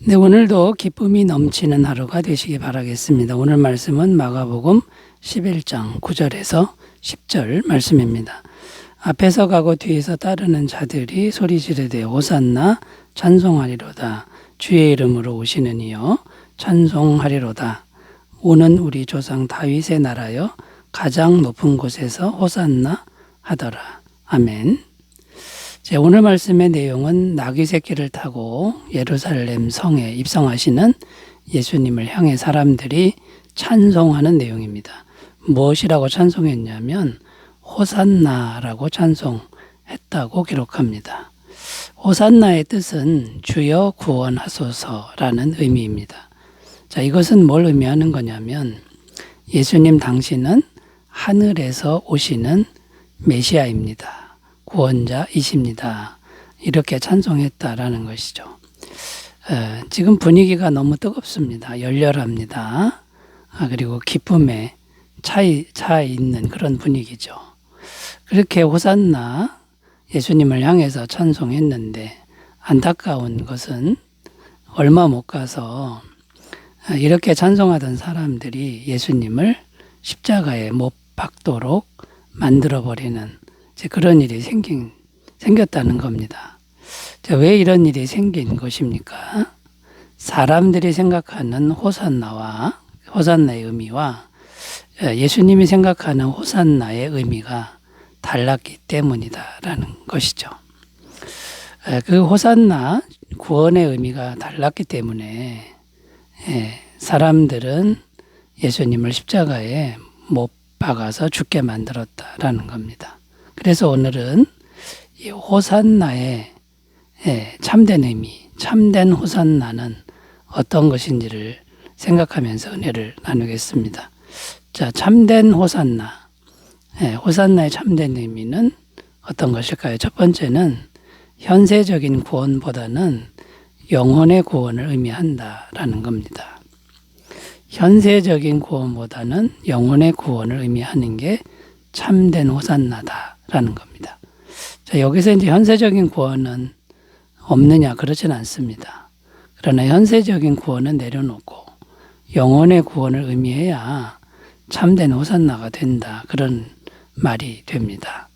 네, 오늘도 기쁨이 넘치는 하루가 되시기 바라겠습니다. 오늘 말씀은 마가복음 11장 9절에서 10절 말씀입니다. 앞에서 가고 뒤에서 따르는 자들이 소리 지르되 호산나 찬송하리로다. 주의 이름으로 오시는 이여 찬송하리로다. 오는 우리 조상 다윗의 나라여 가장 높은 곳에서 호산나 하더라. 아멘. 오늘 말씀의 내용은 나귀 새끼를 타고 예루살렘 성에 입성하시는 예수님을 향해 사람들이 찬송하는 내용입니다. 무엇이라고 찬송했냐면 호산나라고 찬송했다고 기록합니다. 호산나의 뜻은 주여 구원하소서라는 의미입니다. 이것은 뭘 의미하는 거냐면 예수님 당신은 하늘에서 오시는 메시아입니다. 구원자이십니다. 이렇게 찬송했다라는 것이죠. 지금 분위기가 너무 뜨겁습니다. 열렬합니다. 그리고 기쁨에 차 있는 그런 분위기죠. 그렇게 호산나 예수님을 향해서 찬송했는데 안타까운 것은 얼마 못 가서 이렇게 찬송하던 사람들이 예수님을 십자가에 못 박도록 만들어버리는 그런 일이 생겼다는 겁니다. 왜 이런 일이 생긴 것입니까? 사람들이 생각하는 호산나의 의미와 예수님이 생각하는 호산나의 의미가 달랐기 때문이다라는 것이죠. 그 호산나 구원의 의미가 달랐기 때문에 사람들은 예수님을 십자가에 못 박아서 죽게 만들었다라는 겁니다. 그래서 오늘은 이 호산나의 참된 의미, 참된 호산나는 어떤 것인지를 생각하면서 은혜를 나누겠습니다. 참된 호산나, 호산나의 참된 의미는 어떤 것일까요? 첫 번째는 현세적인 구원보다는 영혼의 구원을 의미한다라는 겁니다. 현세적인 구원보다는 영혼의 구원을 의미하는 게 참된 호산나다라는 겁니다. 여기서 이제 현세적인 구원은 없느냐 그렇지는 않습니다. 그러나 현세적인 구원은 내려놓고 영혼의 구원을 의미해야 참된 호산나가 된다. 그런 말이 됩니다.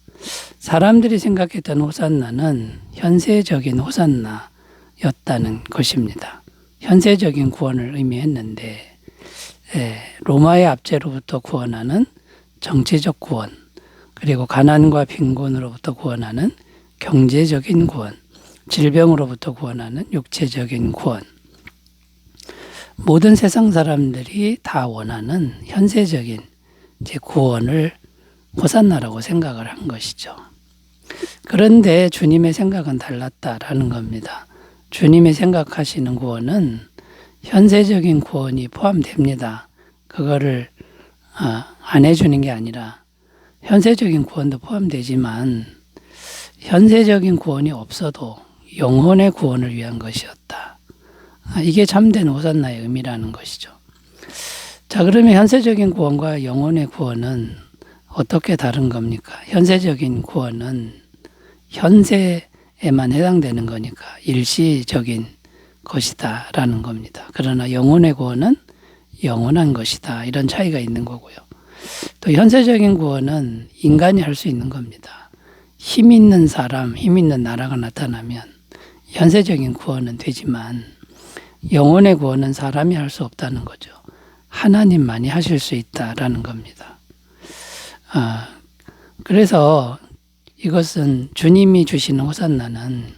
사람들이 생각했던 호산나는 현세적인 호산나였다는 것입니다. 현세적인 구원을 의미했는데 로마의 압제로부터 구원하는 정치적 구원, 그리고 가난과 빈곤으로부터 구원하는 경제적인 구원, 질병으로부터 구원하는 육체적인 구원, 모든 세상 사람들이 다 원하는 현세적인 구원을 호산나라고 생각을 한 것이죠. 그런데 주님의 생각은 달랐다라는 겁니다. 주님이 생각하시는 구원은 현세적인 구원이 포함됩니다. 그거를 안 해주는 게 아니라 현세적인 구원도 포함되지만 현세적인 구원이 없어도 영혼의 구원을 위한 것이었다. 이게 참된 호산나의 의미라는 것이죠. 그러면 현세적인 구원과 영혼의 구원은 어떻게 다른 겁니까? 현세적인 구원은 현세에만 해당되는 거니까 일시적인 것이다라는 겁니다. 그러나 영혼의 구원은 영원한 것이다. 이런 차이가 있는 거고요. 또 현세적인 구원은 인간이 할 수 있는 겁니다. 힘 있는 사람, 힘 있는 나라가 나타나면 현세적인 구원은 되지만 영혼의 구원은 사람이 할 수 없다는 거죠. 하나님만이 하실 수 있다라는 겁니다. 그래서 이것은 주님이 주시는 호산나는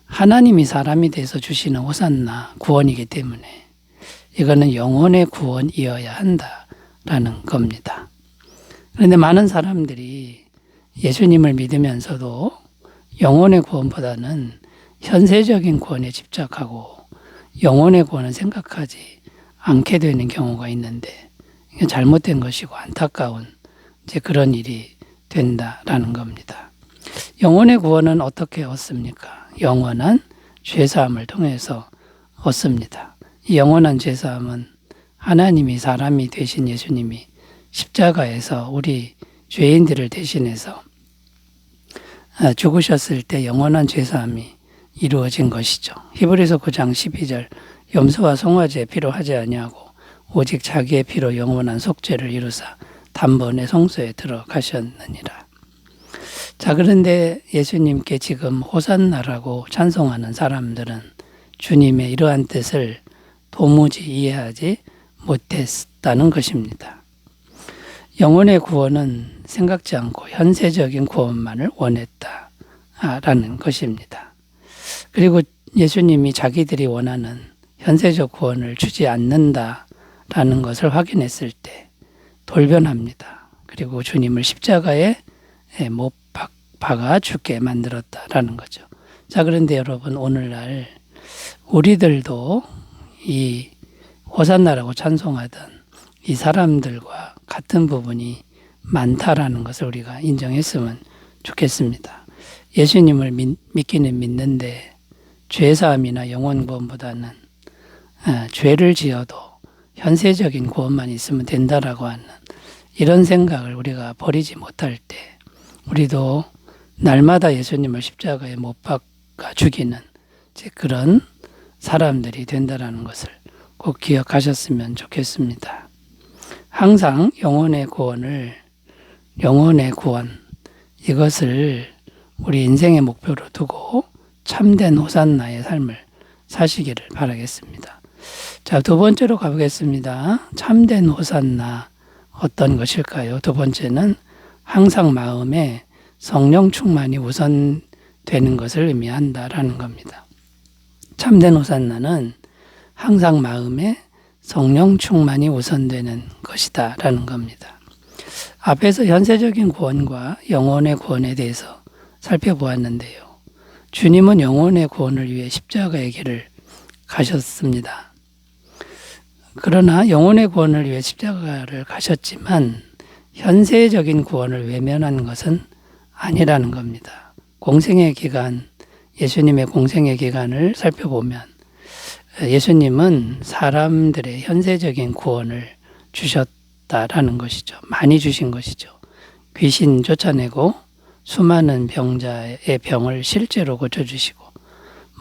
하나님이 사람이 돼서 주시는 호산나 구원이기 때문에 이거는 영혼의 구원이어야 한다라는 겁니다. 그런데 많은 사람들이 예수님을 믿으면서도 영혼의 구원보다는 현세적인 구원에 집착하고 영혼의 구원은 생각하지 않게 되는 경우가 있는데 이게 잘못된 것이고 안타까운 그런 일이 된다라는 겁니다. 영혼의 구원은 어떻게 얻습니까? 영원한 죄사함을 통해서 얻습니다. 이 영원한 죄사함은 하나님이 사람이 되신 예수님이 십자가에서 우리 죄인들을 대신해서 죽으셨을 때 영원한 죄사함이 이루어진 것이죠. 히브리서 9장 12절 염소와 송아지의 피로 하지 아니하고 오직 자기의 피로 영원한 속죄를 이루사 단번에 성소에 들어가셨느니라. 자, 그런데 예수님께 지금 호산나라고 찬송하는 사람들은 주님의 이러한 뜻을 도무지 이해하지 못했다는 것입니다. 영혼의 구원은 생각지 않고 현세적인 구원만을 원했다라는 것입니다. 그리고 예수님이 자기들이 원하는 현세적 구원을 주지 않는다라는 것을 확인했을 때 돌변합니다. 그리고 주님을 십자가에 못 박아 죽게 만들었다라는 거죠. 자, 그런데 여러분, 오늘날 우리들도 이 호산나라고 찬송하던 이 사람들과 같은 부분이 많다라는 것을 우리가 인정했으면 좋겠습니다. 예수님을 믿기는 믿는데 죄사함이나 영원 구원보다는 죄를 지어도 현세적인 구원만 있으면 된다라고 하는 이런 생각을 우리가 버리지 못할 때 우리도 날마다 예수님을 십자가에 못 박아 죽이는 그런 사람들이 된다라는 것을 꼭 기억하셨으면 좋겠습니다. 항상 영혼의 구원, 이것을 우리 인생의 목표로 두고 참된 호산나의 삶을 사시기를 바라겠습니다. 자, 두 번째로 가보겠습니다. 참된 호산나 어떤 것일까요? 두 번째는 항상 마음에 성령 충만이 우선되는 것을 의미한다라는 겁니다. 참된 호산나는 항상 마음에 성령 충만이 우선되는 것이다라는 겁니다. 앞에서 현세적인 구원과 영혼의 구원에 대해서 살펴보았는데요. 주님은 영혼의 구원을 위해 십자가의 길을 가셨습니다. 그러나 영혼의 구원을 위해 십자가를 가셨지만 현세적인 구원을 외면한 것은 아니라는 겁니다. 공생의 기간, 예수님의 공생의 기간을 살펴보면 예수님은 사람들의 현세적인 구원을 주셨다라는 것이죠. 많이 주신 것이죠. 귀신 쫓아내고 수많은 병자의 병을 실제로 고쳐주시고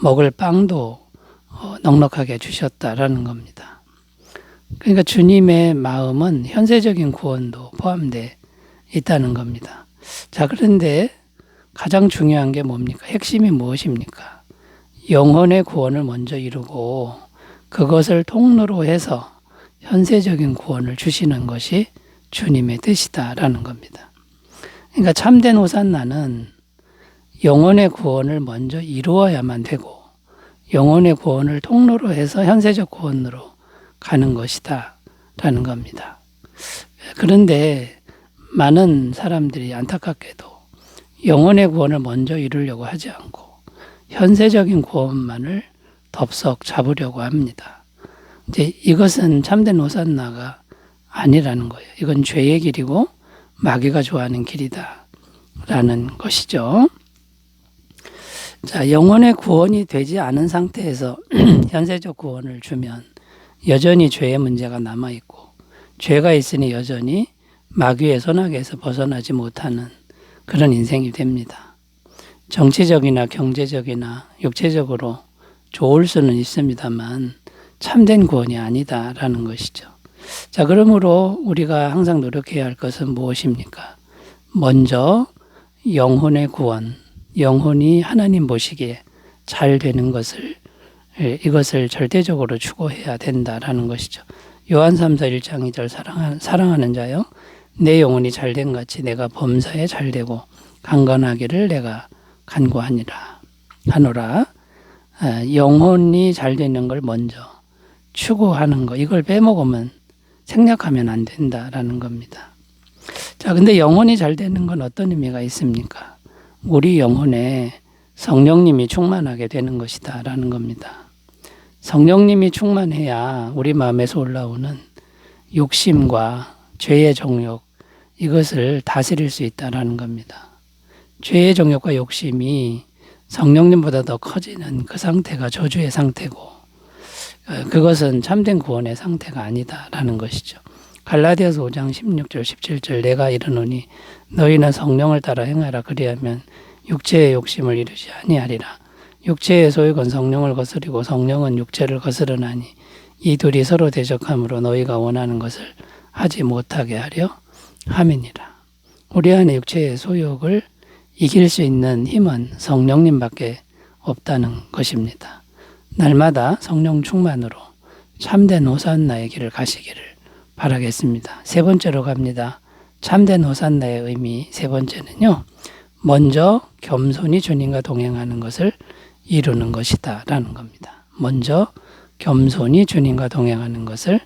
먹을 빵도 넉넉하게 주셨다라는 겁니다. 그러니까 주님의 마음은 현세적인 구원도 포함되어 있다는 겁니다. 자, 그런데 가장 중요한 게 뭡니까? 핵심이 무엇입니까? 영혼의 구원을 먼저 이루고 그것을 통로로 해서 현세적인 구원을 주시는 것이 주님의 뜻이다라는 겁니다. 그러니까 참된 호산나는 영혼의 구원을 먼저 이루어야만 되고 영혼의 구원을 통로로 해서 현세적 구원으로 가는 것이다 라는 겁니다. 그런데 많은 사람들이 안타깝게도 영혼의 구원을 먼저 이루려고 하지 않고 현세적인 구원만을 덥석 잡으려고 합니다. 이제 이것은 참된 호산나가 아니라는 거예요. 이건 죄의 길이고 마귀가 좋아하는 길이다 라는 것이죠. 자, 영혼의 구원이 되지 않은 상태에서 현세적 구원을 주면 여전히 죄의 문제가 남아있고 죄가 있으니 여전히 마귀의 손아귀에서 벗어나지 못하는 그런 인생이 됩니다. 정치적이나 경제적이나 육체적으로 좋을 수는 있습니다만 참된 구원이 아니다라는 것이죠. 자, 그러므로 우리가 항상 노력해야 할 것은 무엇입니까? 먼저 영혼의 구원, 영혼이 하나님 보시기에 잘 되는 것을 이것을 절대적으로 추구해야 된다라는 것이죠. 요한 3서 1장 2절 사랑하는 자여 내 영혼이 잘된 같이 내가 범사에 잘되고 강건하기를 내가 간구하노라. 영혼이 잘되는 걸 먼저 추구하는 거, 이걸 빼먹으면 생략하면 안 된다라는 겁니다. 자, 근데 영혼이 잘되는 건 어떤 의미가 있습니까? 우리 영혼에 성령님이 충만하게 되는 것이다 라는 겁니다. 성령님이 충만해야 우리 마음에서 올라오는 욕심과 죄의 정욕, 이것을 다스릴 수 있다라는 겁니다. 죄의 정욕과 욕심이 성령님보다 더 커지는 그 상태가 저주의 상태고 그것은 참된 구원의 상태가 아니다라는 것이죠. 갈라디아서 5장 16절 17절 내가 이르노니 너희는 성령을 따라 행하라 그리하면 육체의 욕심을 이루지 아니하리라. 육체의 소욕은 성령을 거스리고 성령은 육체를 거스르나니 이 둘이 서로 대적함으로 너희가 원하는 것을 하지 못하게 하려 함이니라. 우리 안에 육체의 소욕을 이길 수 있는 힘은 성령님밖에 없다는 것입니다. 날마다 성령 충만으로 참된 호산나의 길을 가시기를 바라겠습니다. 세 번째로 갑니다. 참된 호산나의 의미 세 번째는요. 먼저 겸손히 주님과 동행하는 것을 이루는 것이다 라는 겁니다. 먼저 겸손히 주님과 동행하는 것을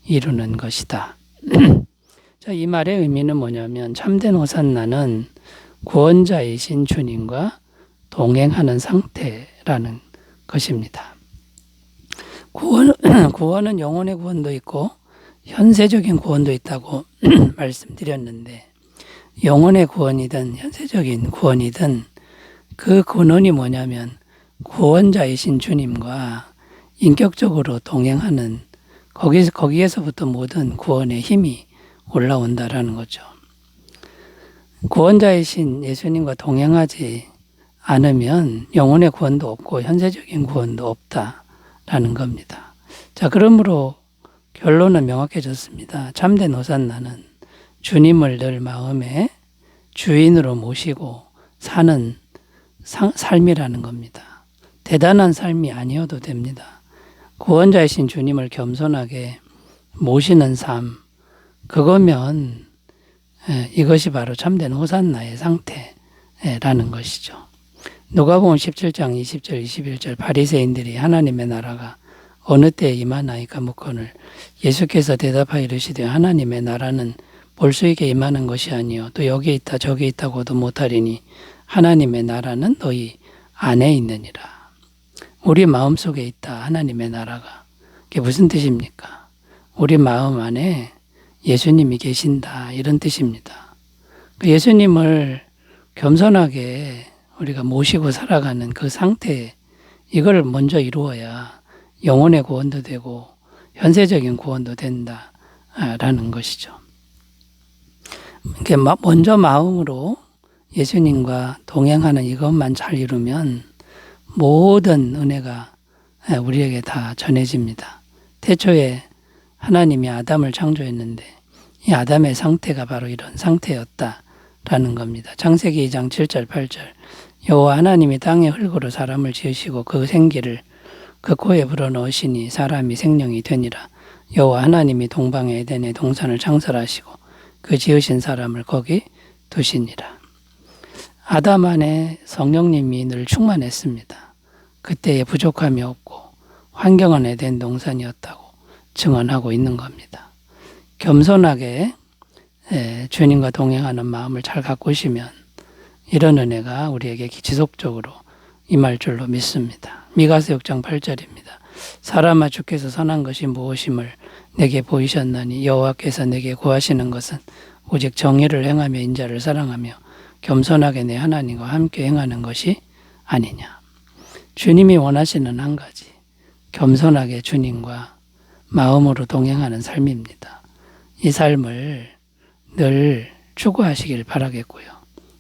이루는 것이다. 자, 이 말의 의미는 뭐냐면 참된 호산나는 구원자이신 주님과 동행하는 상태라는 것입니다. 구원은 영혼의 구원도 있고 현세적인 구원도 있다고 말씀드렸는데 영혼의 구원이든 현세적인 구원이든 그 근원이 뭐냐면 구원자이신 주님과 인격적으로 동행하는 거기에서부터 모든 구원의 힘이 올라온다라는 거죠. 구원자이신 예수님과 동행하지 않으면 영혼의 구원도 없고 현세적인 구원도 없다라는 겁니다. 자, 그러므로 결론은 명확해졌습니다. 참된 호산나는 주님을 늘 마음에 주인으로 모시고 사는 삶이라는 겁니다. 대단한 삶이 아니어도 됩니다. 구원자이신 주님을 겸손하게 모시는 삶, 그거면 이것이 바로 참된 호산나의 상태라는 것이죠. 누가복음 17장 20절 21절 바리새인들이 하나님의 나라가 어느 때에 임하나이까 묻거늘 예수께서 대답하여 이르시되 하나님의 나라는 볼 수 있게 임하는 것이 아니요 또 여기 있다 저기 있다고도 못하리니 하나님의 나라는 너희 안에 있느니라. 우리 마음속에 있다 하나님의 나라가. 그게 무슨 뜻입니까? 우리 마음 안에 예수님이 계신다 이런 뜻입니다. 예수님을 겸손하게 우리가 모시고 살아가는 그 상태, 이걸 먼저 이루어야 영혼의 구원도 되고 현세적인 구원도 된다라는 것이죠. 먼저 마음으로 예수님과 동행하는 이것만 잘 이루면 모든 은혜가 우리에게 다 전해집니다. 태초에 하나님이 아담을 창조했는데 이 아담의 상태가 바로 이런 상태였다라는 겁니다. 창세기 2장 7절 8절 여호와 하나님이 땅의 흙으로 사람을 지으시고 그 생기를 그 코에 불어넣으시니 사람이 생명이 되니라. 여호와 하나님이 동방의 에덴의 동산을 창설하시고 그 지으신 사람을 거기 두시니라. 아담 안에 성령님이 늘 충만했습니다. 그때에 부족함이 없고 환경은 에덴 동산이었다고 증언하고 있는 겁니다. 겸손하게 주님과 동행하는 마음을 잘 가꾸시면 이런 은혜가 우리에게 지속적으로 임할 줄로 믿습니다. 미가서 6장 8절입니다. 사람아 주께서 선한 것이 무엇임을 내게 보이셨나니 여호와께서 내게 구하시는 것은 오직 정의를 행하며 인자를 사랑하며 겸손하게 내 하나님과 함께 행하는 것이 아니냐. 주님이 원하시는 한 가지, 겸손하게 주님과 마음으로 동행하는 삶입니다. 이 삶을 늘 추구하시길 바라겠고요.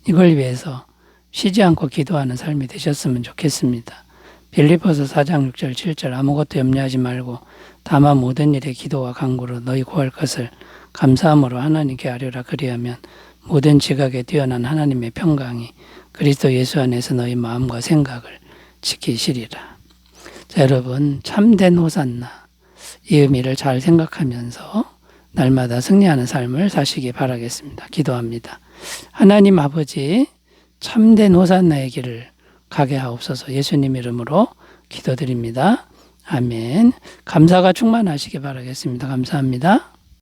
이걸 위해서 쉬지 않고 기도하는 삶이 되셨으면 좋겠습니다. 빌립보서 4장 6절 7절 아무것도 염려하지 말고 다만 모든 일에 기도와 간구로 너희 구할 것을 감사함으로 하나님께 아뢰라. 그리하면 모든 지각에 뛰어난 하나님의 평강이 그리스도 예수 안에서 너희 마음과 생각을 지키시리라. 자, 여러분 참된 호산나 이 의미를 잘 생각하면서 날마다 승리하는 삶을 사시기 바라겠습니다. 기도합니다. 하나님 아버지 참된 호산나의 길을 가게 하옵소서. 예수님 이름으로 기도드립니다. 아멘. 감사가 충만하시기 바라겠습니다. 감사합니다.